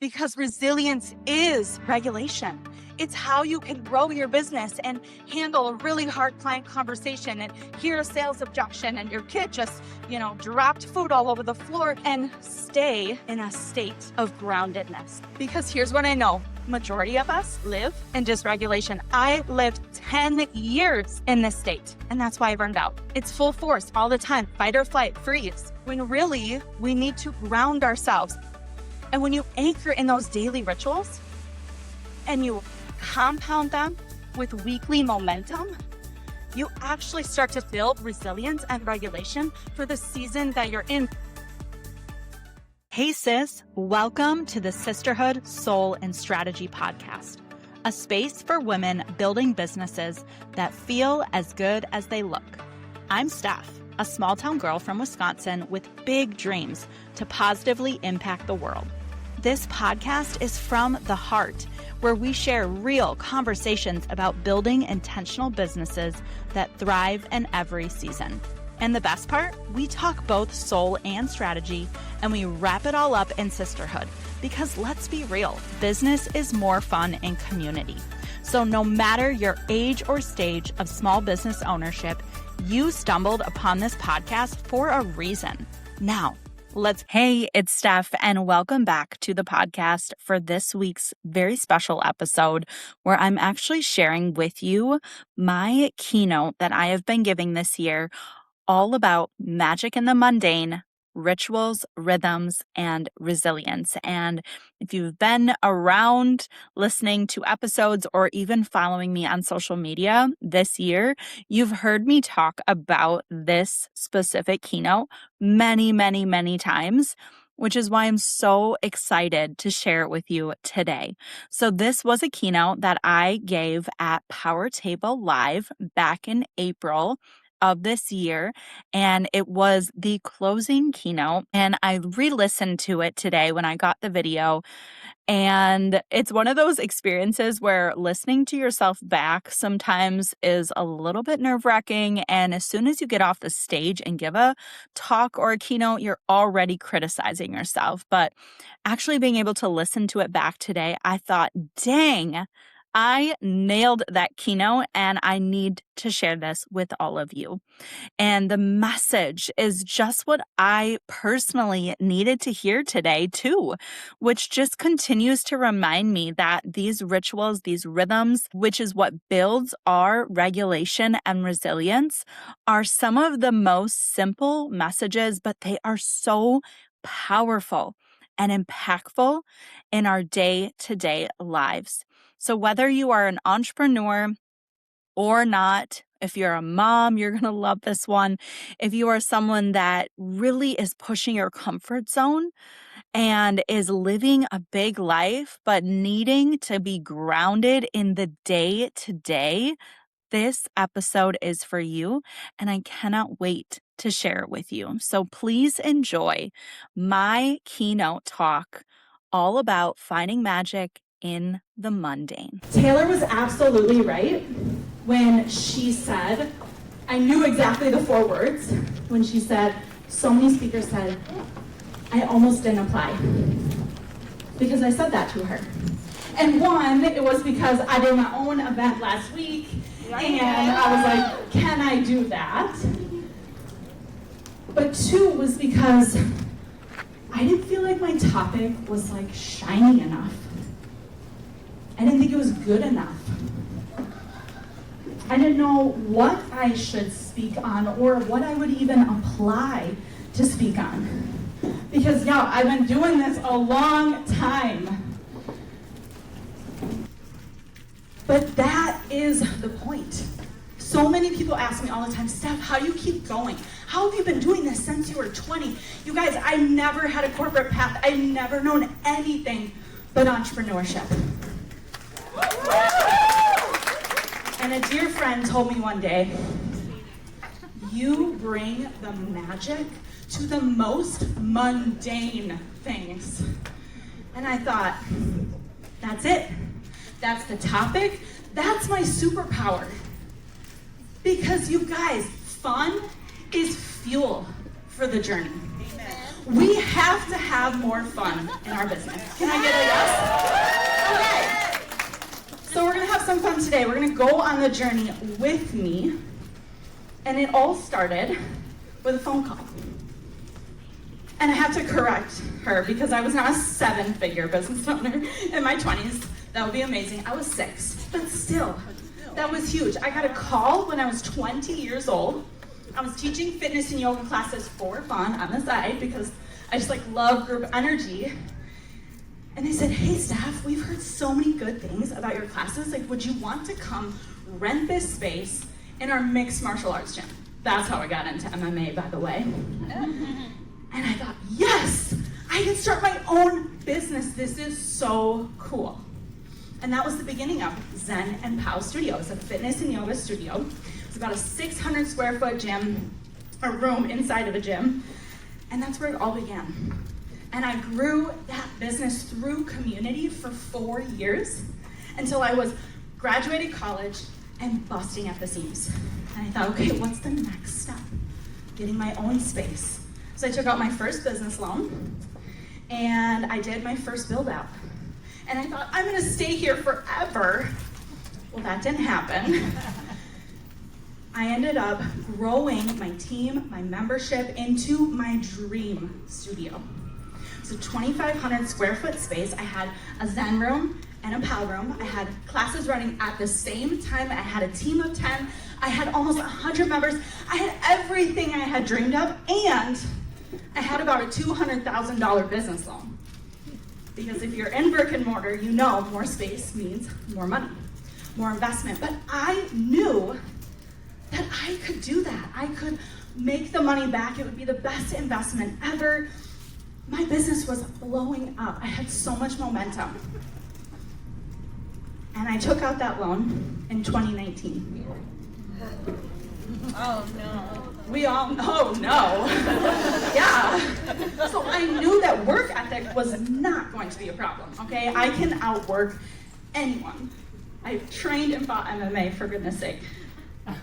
because resilience is regulation. It's how you can grow your business and handle a really hard client conversation and hear a sales objection and your kid just, dropped food all over the floor, and stay in a state of groundedness. Because here's what I know. Majority of us live in dysregulation. I lived 10 years in this state, and that's why I burned out. It's full force all the time, fight or flight, freeze, when really we need to ground ourselves. And when you anchor in those daily rituals and you compound them with weekly momentum, you actually start to build resilience and regulation for the season that you're in. Hey sis, welcome to the Sisterhood, Soul, and Strategy podcast, a space for women building businesses that feel as good as they look. I'm Steph, a small town girl from Wisconsin with big dreams to positively impact the world. This podcast is from the heart, where we share real conversations about building intentional businesses that thrive in every season. And the best part, we talk both soul and strategy, and we wrap it all up in sisterhood. Because let's be real, business is more fun in community. So no matter your age or stage of small business ownership, you stumbled upon this podcast for a reason. Now, Hey, it's Steph, and welcome back to the podcast for this week's very special episode where I'm actually sharing with you my keynote that I have been giving this year, all about magic in the mundane, rituals, rhythms, and resilience. And if you've been around listening to episodes or even following me on social media this year, you've heard me talk about this specific keynote many, many, many times, which is why I'm so excited to share it with you today. So this was a keynote that I gave at Power Table Live back in April of this year, and it was the closing keynote, and I re-listened to it today when I got the video, and it's one of those experiences where listening to yourself back sometimes is a little bit nerve-wracking, and as soon as you get off the stage and give a talk or a keynote, you're already criticizing yourself. But actually being able to listen to it back today, I thought, dang, I nailed that keynote, and I need to share this with all of you. And the message is just what I personally needed to hear today too, which just continues to remind me that these rituals, these rhythms, which is what builds our regulation and resilience, are some of the most simple messages, but they are so powerful and impactful in our day-to-day lives. So whether you are an entrepreneur or not, if you're a mom, you're going to love this one. If you are someone that really is pushing your comfort zone and is living a big life, but needing to be grounded in the day-to-day, this episode is for you, and I cannot wait to share it with you. So please enjoy my keynote talk all about finding magic in the mundane. Taylor was absolutely right when she said, I knew exactly the 4 words, when she said, so many speakers said, I almost didn't apply. Because I said that to her. And one, it was because I did my own event last week, and I was like, can I do that? But 2 was because I didn't feel like my topic was like shiny enough. I didn't think it was good enough. I didn't know what I should speak on or what I would even apply to speak on. Because, I've been doing this a long time. But that is the point. So many people ask me all the time, Steph, how do you keep going? How have you been doing this since you were 20? You guys, I never had a corporate path. I've never known anything but entrepreneurship. And a dear friend told me one day, you bring the magic to the most mundane things. And I thought, that's it. That's the topic. That's my superpower. Because you guys, fun is fuel for the journey. Amen. We have to have more fun in our business. Can I get a yes? Okay. So we're going to have some fun today. We're going to go on the journey with me. And it all started with a phone call. And I had to correct her because I was not a 7-figure business owner in my 20s. That would be amazing. I was 6, but still, that was huge. I got a call when I was 20 years old. I was teaching fitness and yoga classes for fun on the side because I just love group energy. And they said, hey Steph, we've heard so many good things about your classes. Would you want to come rent this space in our mixed martial arts gym? That's how I got into MMA, by the way. And I thought, yes, I can start my own business. This is so cool. And that was the beginning of Zen and Pow Studio. It was a fitness and yoga studio. It was about a 600 square foot gym, a room inside of a gym. And that's where it all began. And I grew that business through community for 4 years until I was graduated college and busting at the seams. And I thought, okay, what's the next step? Getting my own space. So I took out my first business loan and I did my first build out. And I thought, I'm gonna stay here forever. Well, that didn't happen. I ended up growing my team, my membership into my dream studio. It's a 2,500 square foot space. I had a Zen room and a POW room. I had classes running at the same time. I had a team of 10. I had almost 100 members. I had everything I had dreamed of, and I had about a $200,000 business loan. Because if you're in brick and mortar, you know more space means more money, more investment. But I knew that I could do that. I could make the money back. It would be the best investment ever. My business was blowing up. I had so much momentum. And I took out that loan in 2019. Oh no. We all know, no. Yeah. So I knew that work ethic was not going to be a problem, okay? I can outwork anyone. I've trained and fought MMA, for goodness sake.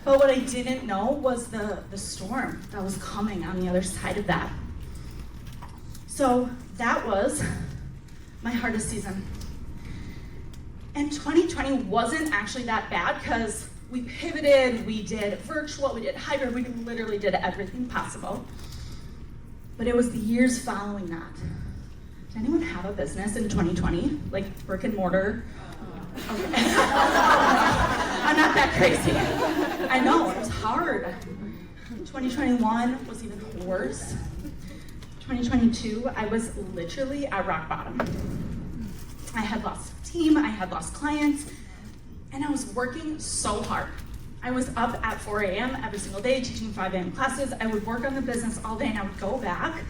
But what I didn't know was the storm that was coming on the other side of that. So that was my hardest season. And 2020 wasn't actually that bad because we pivoted, we did virtual, we did hybrid, we literally did everything possible. But it was the years following that. Did anyone have a business in 2020? Brick and mortar? Okay. I'm not that crazy. I know, it was hard. 2021 was even worse. 2022, I was literally at rock bottom. I had lost a team, I had lost clients, and I was working so hard. I was up at 4 a.m. every single day teaching 5 a.m. classes. I would work on the business all day and I would go back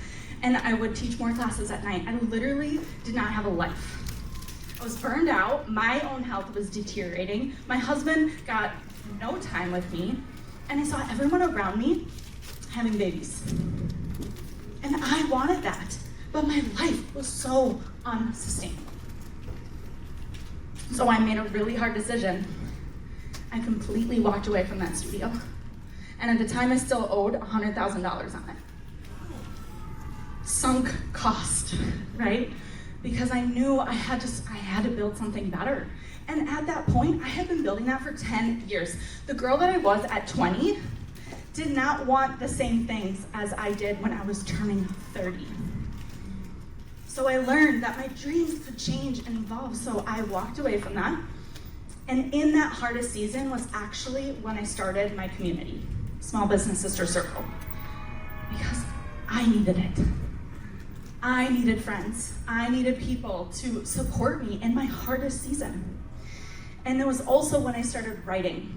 and I would teach more classes at night. I literally did not have a life. I was burned out, my own health was deteriorating, my husband got no time with me, and I saw everyone around me having babies. And I wanted that, but my life was so unsustainable. So I made a really hard decision. I completely walked away from that studio. And at the time, I still owed $100,000 on it. Sunk cost, right? Because I knew I had to build something better. And at that point, I had been building that for 10 years. The girl that I was at 20 did not want the same things as I did when I was turning 30. So I learned that my dreams could change and evolve, so I walked away from that. And in that hardest season was actually when I started my community, Small Business Sister Circle, because I needed it. I needed friends. I needed people to support me in my hardest season. And it was also when I started writing.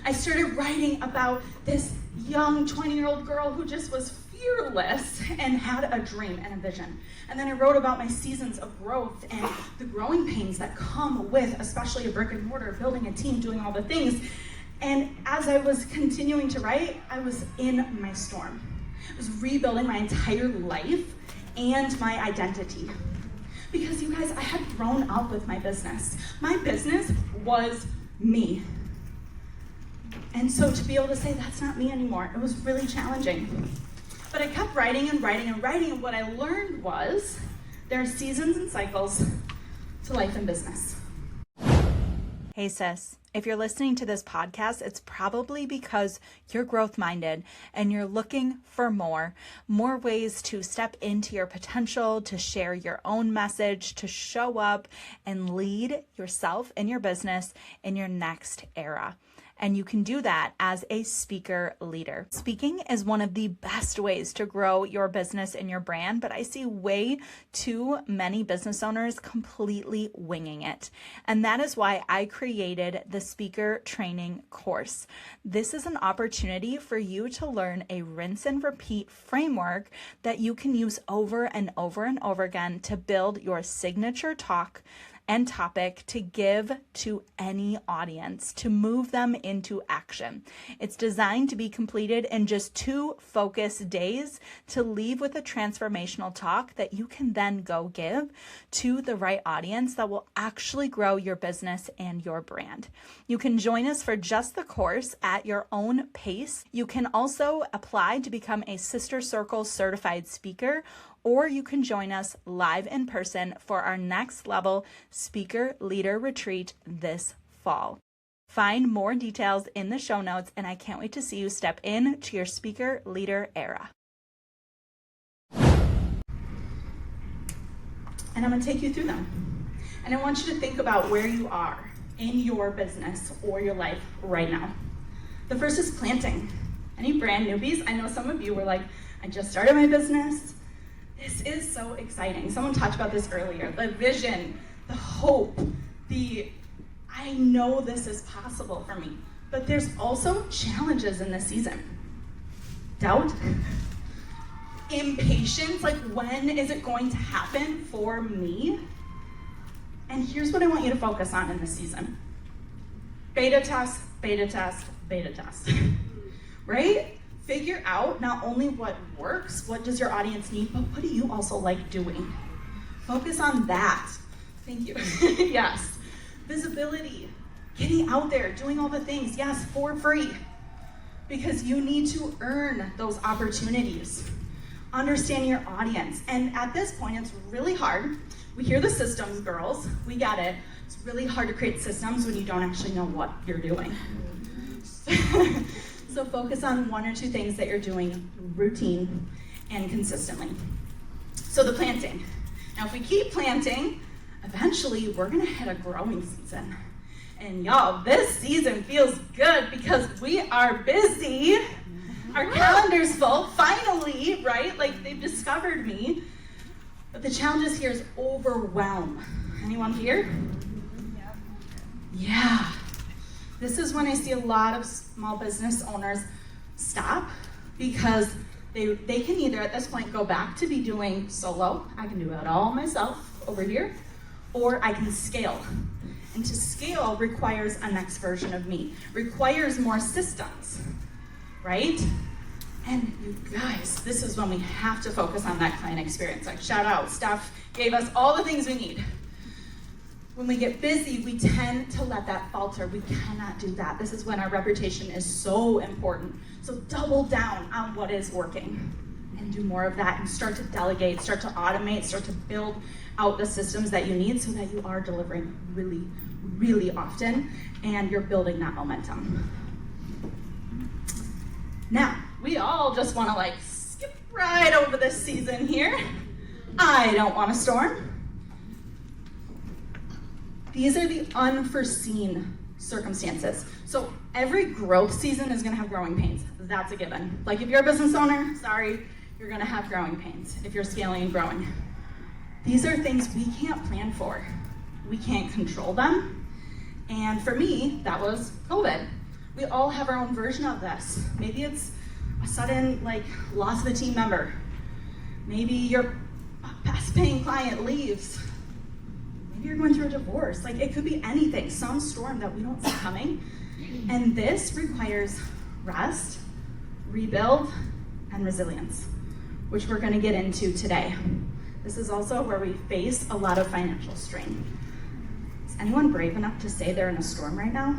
I started writing about this young 20-year-old girl who just was fearless and had a dream and a vision. And then I wrote about my seasons of growth and the growing pains that come with, especially a brick and mortar, building a team, doing all the things. And as I was continuing to write, I was in my storm. I was rebuilding my entire life and my identity. Because you guys, I had grown up with my business. My business was me. And so to be able to say that's not me anymore, it was really challenging. But I kept writing and writing and writing, and what I learned was there are seasons and cycles to life and business. Hey sis, if you're listening to this podcast, it's probably because you're growth minded and you're looking for more ways to step into your potential, to share your own message, to show up and lead yourself and your business in your next era. And you can do that as a speaker leader. Speaking is one of the best ways to grow your business and your brand, but I see way too many business owners completely winging it. And that is why I created the speaker training course. This is an opportunity for you to learn a rinse and repeat framework that you can use over and over and over again to build your signature talk and topic to give to any audience, to move them into action. It's designed to be completed in just 2 focused days to leave with a transformational talk that you can then go give to the right audience that will actually grow your business and your brand. You can join us for just the course at your own pace. You can also apply to become a Sister Circle certified speaker, or you can join us live in person for our next level speaker leader retreat this fall. Find more details in the show notes, and I can't wait to see you step into your speaker leader era. And I'm going to take you through them. And I want you to think about where you are in your business or your life right now. The first is planting. Any brand newbies? I know some of you were like, I just started my business. This is so exciting. Someone talked about this earlier. The vision, the hope, I know this is possible for me. But there's also challenges in this season. Doubt, impatience, like when is it going to happen for me? And here's what I want you to focus on in this season. Beta test, beta test, beta test, right? Figure out not only what works, what does your audience need, but what do you also like doing? Focus on that. Thank you. Yes. Visibility, getting out there, doing all the things, yes, for free, because you need to earn those opportunities. Understand your audience. And at this point, it's really hard. We hear the systems, girls. We get it. It's really hard to create systems when you don't actually know what you're doing. So focus on 1 or 2 things that you're doing routine and consistently. So the planting. Now if we keep planting, eventually we're gonna hit a growing season. And y'all, this season feels good because we are busy. Our calendar's full, finally, right? Like they've discovered me. But the challenge here is overwhelm. Anyone here? Yeah. This is when I see a lot of small business owners stop because they can either at this point go back to be doing solo, I can do it all myself over here, or I can scale. And to scale requires a next version of me, requires more systems, right? And you guys, this is when we have to focus on that client experience. Like shout out, Steph gave us all the things we need. When we get busy, we tend to let that falter. We cannot do that. This is when our reputation is so important. So double down on what is working and do more of that and start to delegate, start to automate, start to build out the systems that you need so that you are delivering really, really often and you're building that momentum. Now, we all just want to like skip right over this season here. I don't want a storm. These are the unforeseen circumstances. So every growth season is gonna have growing pains. That's a given. Like if you're a business owner, sorry, you're gonna have growing pains if you're scaling and growing. These are things we can't plan for. We can't control them. And for me, that was COVID. We all have our own version of this. Maybe it's a sudden like loss of a team member. Maybe your best paying client leaves. Maybe you're going through a divorce. Like it could be anything, some storm that we don't see coming. And this requires rest, rebuild, and resilience, which we're going to get into today. This is also where we face a lot of financial strain. Is anyone brave enough to say they're in a storm right now?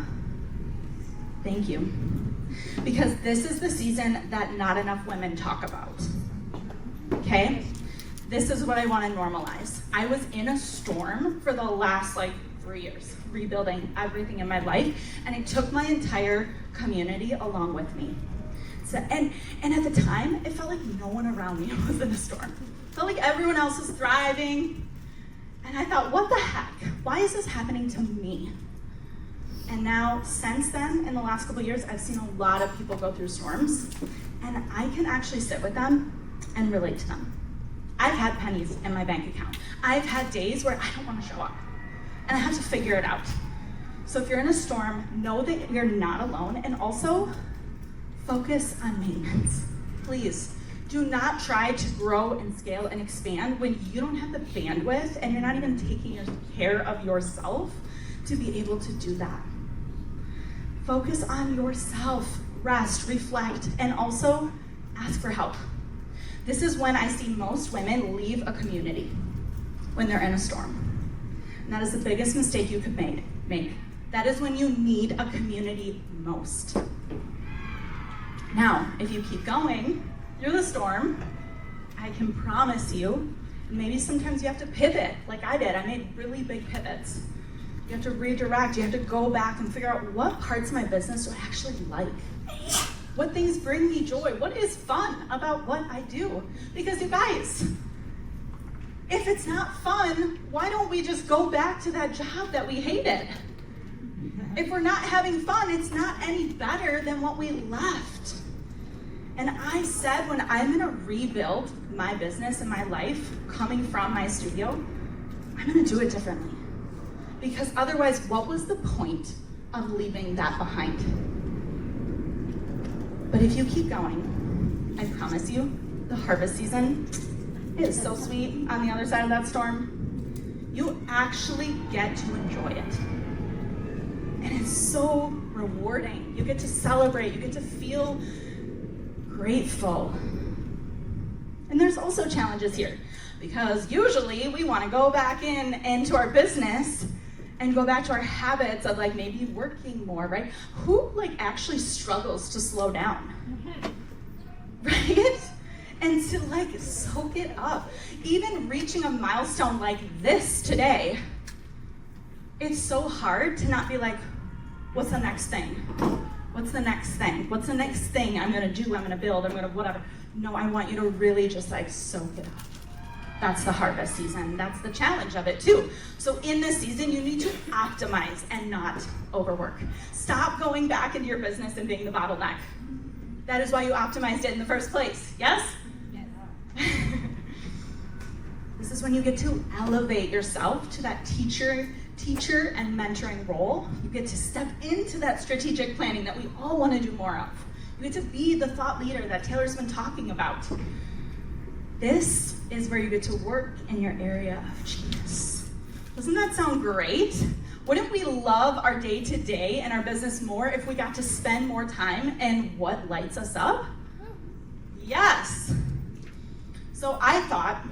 Thank you. Because this is the season that not enough women talk about. okay? This is what I want to normalize. I was in a storm for the last 3 years, rebuilding everything in my life, and it took my entire community along with me. So, and at the time, it felt like no one around me was in a storm. It felt like everyone else was thriving, and I thought, what the heck? Why is this happening to me? And now, since then, in the last couple of years, I've seen a lot of people go through storms, and I can actually sit with them and relate to them. I've had pennies in my bank account. I've had days where I don't want to show up, and I have to figure it out. So if you're in a storm, know that you're not alone, and also focus on maintenance. Please, do not try to grow and scale and expand when you don't have the bandwidth and you're not even taking care of yourself to be able to do that. Focus on yourself, rest, reflect, and also ask for help. This is when I see most women leave a community, when they're in a storm. And that is the biggest mistake you could make. That is when you need a community most. Now, if you keep going through the storm, I can promise you, maybe sometimes you have to pivot, like I did. I made really big pivots. You have to redirect, you have to go back and figure out what parts of my business do I actually like? What things bring me joy? What is fun about what I do? Because you guys, if it's not fun, why don't we just go back to that job that we hated? If we're not having fun, it's not any better than what we left. And I said, when I'm gonna rebuild my business and my life coming from my studio, I'm gonna do it differently. Because otherwise, what was the point of leaving that behind? But if you keep going, I promise you, the harvest season is so sweet on the other side of that storm. You actually get to enjoy it. And it's so rewarding. You get to celebrate, you get to feel grateful. And there's also challenges here, because usually we want to go back into our business and go back to our habits of maybe working more, right? Who actually struggles to slow down, right? And to soak it up. Even reaching a milestone like this today, it's so hard to not be what's the next thing? What's the next thing? What's the next thing I'm gonna do, I'm gonna build, I'm gonna whatever. No, I want you to really just soak it up. That's the harvest season. That's the challenge of it too. So in this season, you need to optimize and not overwork. Stop going back into your business and being the bottleneck. That is why you optimized it in the first place, yes? Yes. This is when you get to elevate yourself to that teacher and mentoring role. You get to step into that strategic planning that we all want to do more of. You get to be the thought leader that Taylor's been talking about. This is where you get to work in your area of genius. Doesn't that sound great? Wouldn't we love our day-to-day and our business more if we got to spend more time in what lights us up? Yes. So I thought,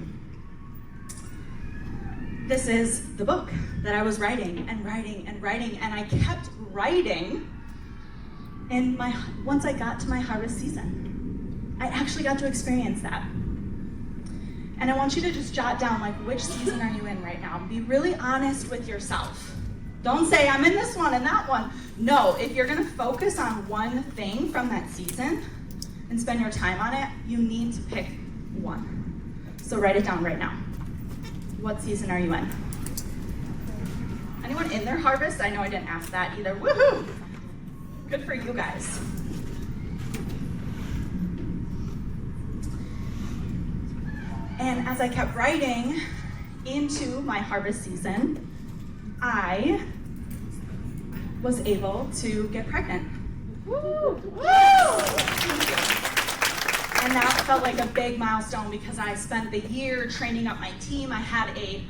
this is the book that I was writing, and I kept writing. And once I got to my harvest season, I actually got to experience that. And I want you to just jot down, which season are you in right now? Be really honest with yourself. Don't say, I'm in this one and that one. No, if you're gonna focus on one thing from that season and spend your time on it, you need to pick one. So write it down right now. What season are you in? Anyone in their harvest? I know I didn't ask that either. Woohoo! Good for you guys. And as I kept writing into my harvest season, I was able to get pregnant. Woo! Woo! And that felt like a big milestone because I spent the year training up my team. I had a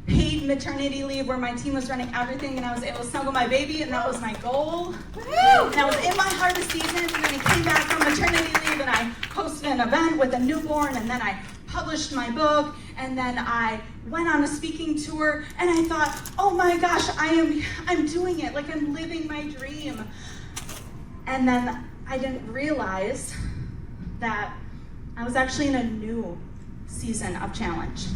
paid maternity leave where my team was running everything, and I was able to snuggle my baby, and that was my goal. Woo! And I was in my harvest season, and then I came back from maternity leave, and I hosted an event with a newborn, and then I published my book, and then I went on a speaking tour, and I thought, oh my gosh, I'm doing it, I'm living my dream. And then I didn't realize that I was actually in a new season of challenge.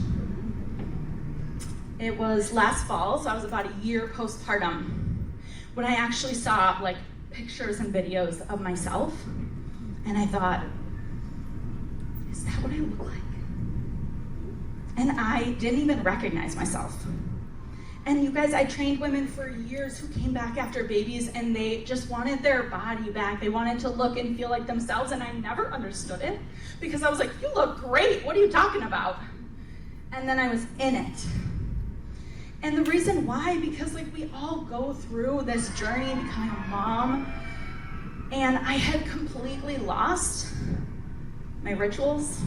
It was last fall, so I was about a year postpartum, when I actually saw like pictures and videos of myself, and I thought, is that what I look like? And I didn't even recognize myself. And you guys, I trained women for years who came back after babies and they just wanted their body back. They wanted to look and feel like themselves, and I never understood it because I was like, you look great, what are you talking about? And then I was in it. And the reason why, because like we all go through this journey becoming a mom, and I had completely lost my rituals,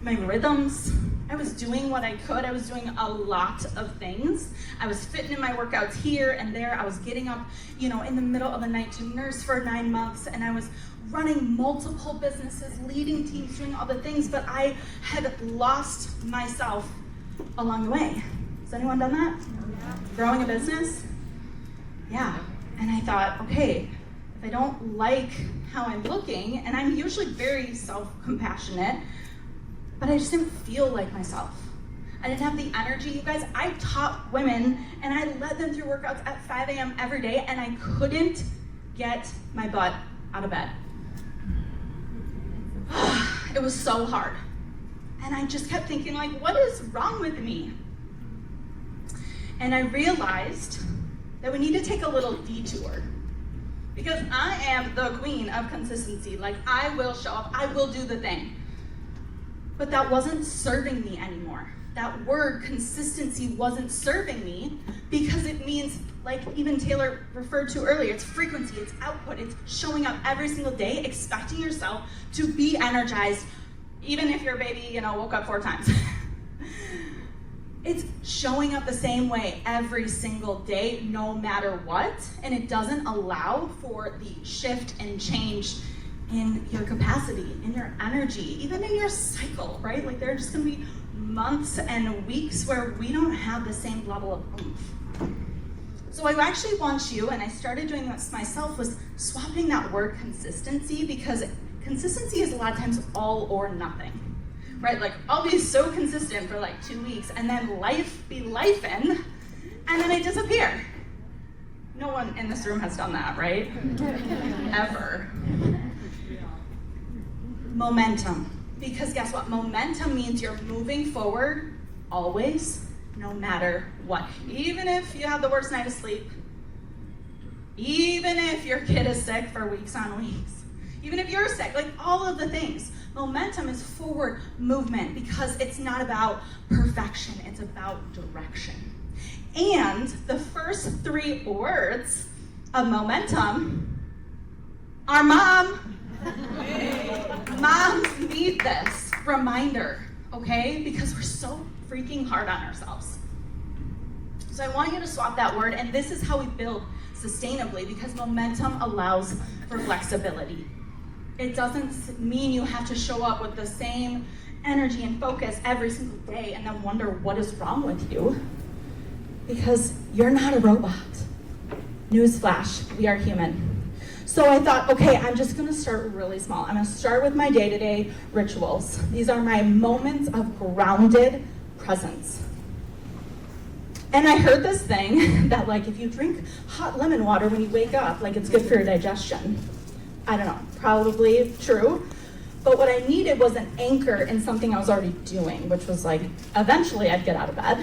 my rhythms. I was doing what I could. I was doing a lot of things. I was fitting in my workouts here and there. I was getting up, in the middle of the night to nurse for 9 months, and I was running multiple businesses, leading teams, doing all the things, but I had lost myself along the way. Has anyone done that? Yeah. Growing a business? Yeah. And I thought, okay, if I don't like how I'm looking, and I'm usually very self-compassionate, but I just didn't feel like myself. I didn't have the energy. You guys, I taught women and I led them through workouts at 5 a.m. every day, and I couldn't get my butt out of bed. It was so hard. And I just kept thinking, like, what is wrong with me? And I realized that we need to take a little detour, because I am the queen of consistency. Like, I will show up, I will do the thing. But that wasn't serving me anymore. That word consistency wasn't serving me, because it means, like even Taylor referred to earlier, it's frequency, it's output, it's showing up every single day, expecting yourself to be energized, even if your baby, woke up 4 times. It's showing up the same way every single day, no matter what, and it doesn't allow for the shift and change in your capacity, in your energy, even in your cycle, right? Like, there are just gonna be months and weeks where we don't have the same level of oomph. So I actually want you, and I started doing this myself, was swapping that word consistency, because consistency is a lot of times all or nothing, right? Like, I'll be so consistent for like 2 weeks, and then life be lifing, and then I disappear. No one in this room has done that, right? Ever. Momentum. Because guess what? Momentum means you're moving forward always, no matter what. Even if you have the worst night of sleep, even if your kid is sick for weeks on weeks, even if you're sick, like all of the things. Momentum is forward movement, because it's not about perfection, it's about direction. And the first 3 words of momentum are mom. Moms need this reminder, okay? Because we're so freaking hard on ourselves. So I want you to swap that word, and this is how we build sustainably, because momentum allows for flexibility. It doesn't mean you have to show up with the same energy and focus every single day and then wonder what is wrong with you, because you're not a robot. Newsflash, we are human. So I thought, okay, I'm just gonna start really small. I'm gonna start with my day-to-day rituals. These are my moments of grounded presence. And I heard this thing that, like, if you drink hot lemon water when you wake up, like, it's good for your digestion. I don't know, probably true. But what I needed was an anchor in something I was already doing, which was like, eventually I'd get out of bed.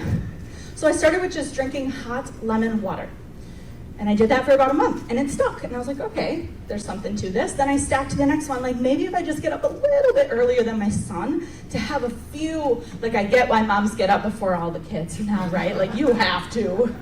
So I started with just drinking hot lemon water. And I did that for about a month, and it stuck. And I was like, okay, there's something to this. Then I stacked to the next one, like, maybe if I just get up a little bit earlier than my son to have a few, like, I get why moms get up before all the kids now, right? Like, you have to.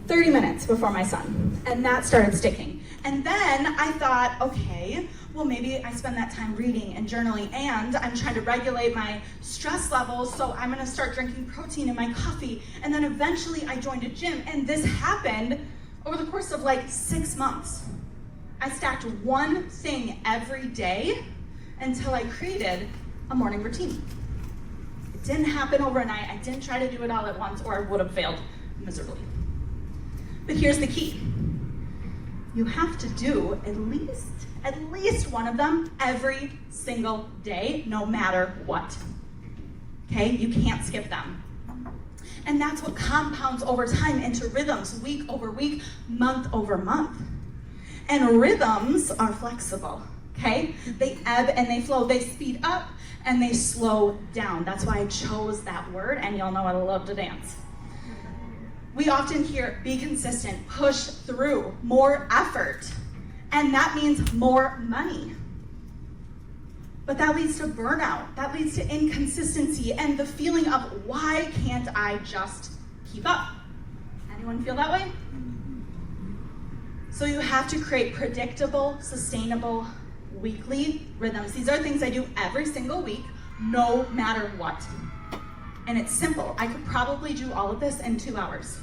30 minutes before my son. And that started sticking. And then I thought, okay, well, maybe I spend that time reading and journaling, and I'm trying to regulate my stress levels, so I'm gonna start drinking protein in my coffee. And then eventually I joined a gym, and this happened over the course of like 6 months. I stacked one thing every day until I created a morning routine. It didn't happen overnight. I didn't try to do it all at once, or I would have failed miserably. But here's the key. you have to do at least one of them every single day, no matter what. Okay? You can't skip them. And that's what compounds over time into rhythms, week over week, month over month. And rhythms are flexible, okay? They ebb and they flow. They speed up and they slow down. That's why I chose that word, and y'all know I love to dance. We often hear, be consistent, push through, more effort, and that means more money. But that leads to burnout, that leads to inconsistency, and the feeling of, why can't I just keep up? Anyone feel that way? So you have to create predictable, sustainable, weekly rhythms. These are things I do every single week, no matter what. And it's simple. I could probably do all of this in 2 hours.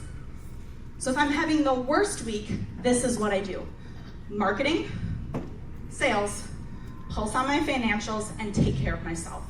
So if I'm having the worst week, this is what I do. Marketing, sales, pulse on my financials, and take care of myself.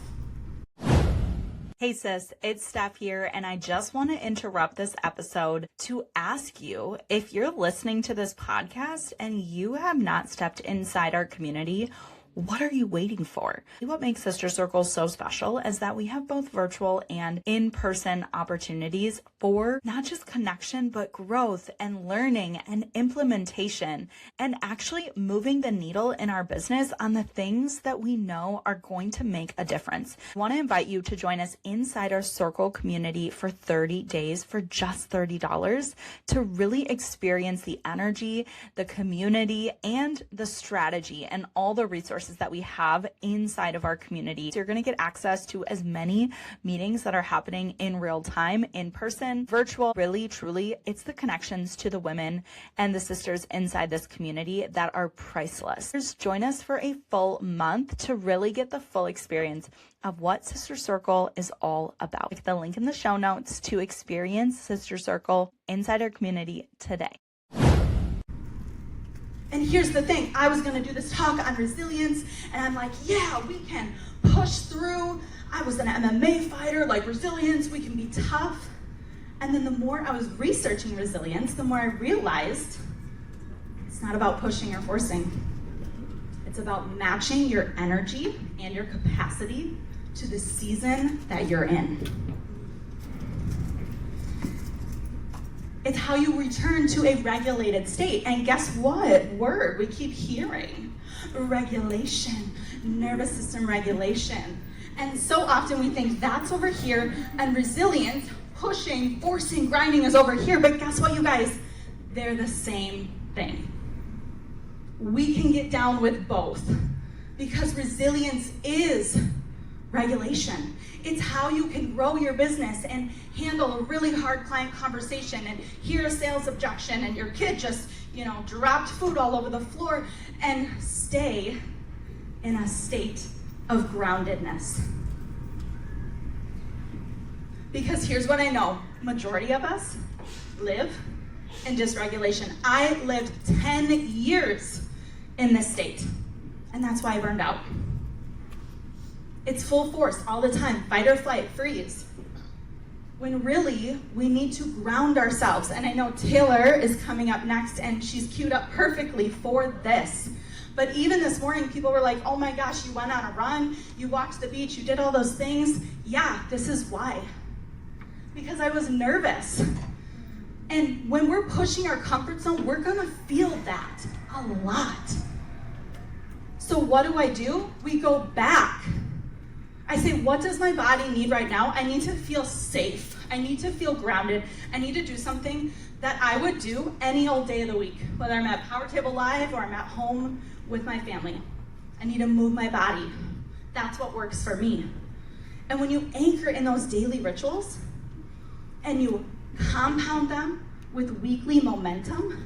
Hey sis, it's Steph here, and I just want to interrupt this episode to ask you, if you're listening to this podcast and you have not stepped inside our community, what are you waiting for? What makes Sister Circle so special is that we have both virtual and in-person opportunities for not just connection, but growth and learning and implementation, and actually moving the needle in our business on the things that we know are going to make a difference. I want to invite you to join us inside our Circle community for 30 days for just $30 to really experience the energy, the community, and the strategy and all the resources that we have inside of our community. So you're going to get access to as many meetings that are happening in real time, in person, virtual. Really, truly, it's the connections to the women and the sisters inside this community that are priceless. Just join us for a full month to really get the full experience of what Sister Circle is all about. Click the link in the show notes to experience Sister Circle inside our community today. And here's the thing, I was gonna do this talk on resilience, and I'm like, yeah, we can push through. I was an MMA fighter, like resilience, we can be tough. And then the more I was researching resilience, the more I realized it's not about pushing or forcing. It's about matching your energy and your capacity to the season that you're in. It's how you return to a regulated state. And guess what word we keep hearing? Regulation, nervous system regulation. And so often we think that's over here, and resilience, pushing, forcing, grinding is over here. But guess what, you guys? They're the same thing. We can get down with both, because resilience is regulation. It's how you can grow your business and handle a really hard client conversation and hear a sales objection and your kid just, dropped food all over the floor, and stay in a state of groundedness. Because here's what I know, majority of us live in dysregulation. I lived 10 years in this state, and that's why I burned out. It's full force all the time, fight or flight, freeze. When really, we need to ground ourselves. And I know Taylor is coming up next, and she's queued up perfectly for this. But even this morning, people were like, oh my gosh, you went on a run, you walked to the beach, you did all those things. Yeah, this is why. Because I was nervous. And when we're pushing our comfort zone, we're gonna feel that a lot. So what do? We go back. I say, what does my body need right now? I need to feel safe. I need to feel grounded. I need to do something that I would do any old day of the week, whether I'm at Power Table Live or I'm at home with my family. I need to move my body. That's what works for me. And when you anchor in those daily rituals and you compound them with weekly momentum,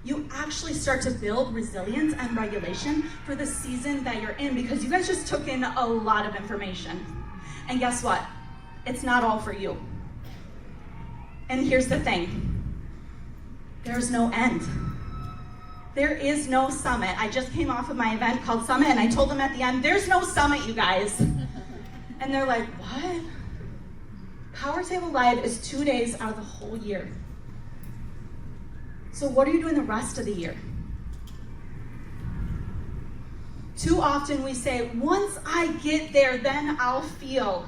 you actually start to build resilience and regulation for the season that you're in, because you guys just took in a lot of information. And guess what? It's not all for you. And here's the thing. There's no end. There is no summit. I just came off of my event called Summit, and I told them at the end, there's no summit, you guys. And they're like, what? Power Table Live is 2 days out of the whole year. So what are you doing the rest of the year? Too often we say, once I get there, then I'll feel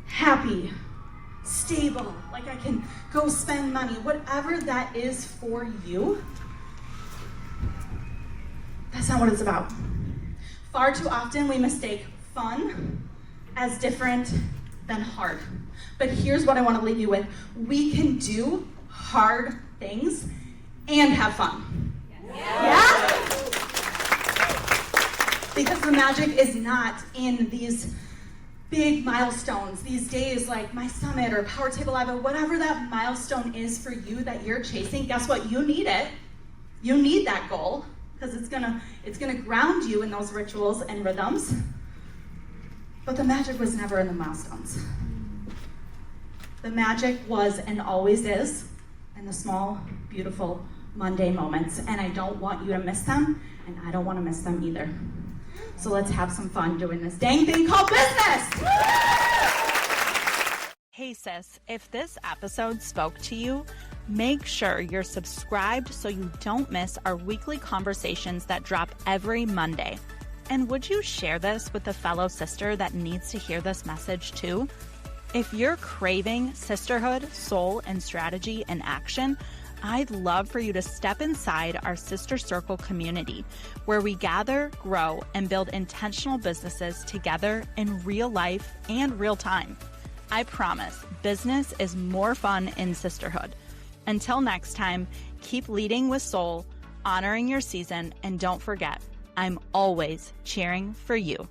happy, stable, like I can go spend money, whatever that is for you. That's not what it's about. Far too often we mistake fun as different than hard. But here's what I want to leave you with. We can do hard things and have fun. Yeah? Because the magic is not in these big milestones, these days like my summit or Power Table Live or whatever that milestone is for you that you're chasing. Guess what? You need it. You need that goal because it's gonna ground you in those rituals and rhythms. But the magic was never in the milestones. The magic was and always is in the small, beautiful, mundane moments. And I don't want you to miss them, and I don't want to miss them either. So let's have some fun doing this dang thing called business! Hey sis, if this episode spoke to you, make sure you're subscribed so you don't miss our weekly conversations that drop every Monday. And would you share this with a fellow sister that needs to hear this message too? If you're craving sisterhood, soul, and strategy in action, I'd love for you to step inside our Sister Circle community, where we gather, grow, and build intentional businesses together in real life and real time. I promise, business is more fun in sisterhood. Until next time, keep leading with soul, honoring your season, and don't forget, I'm always cheering for you.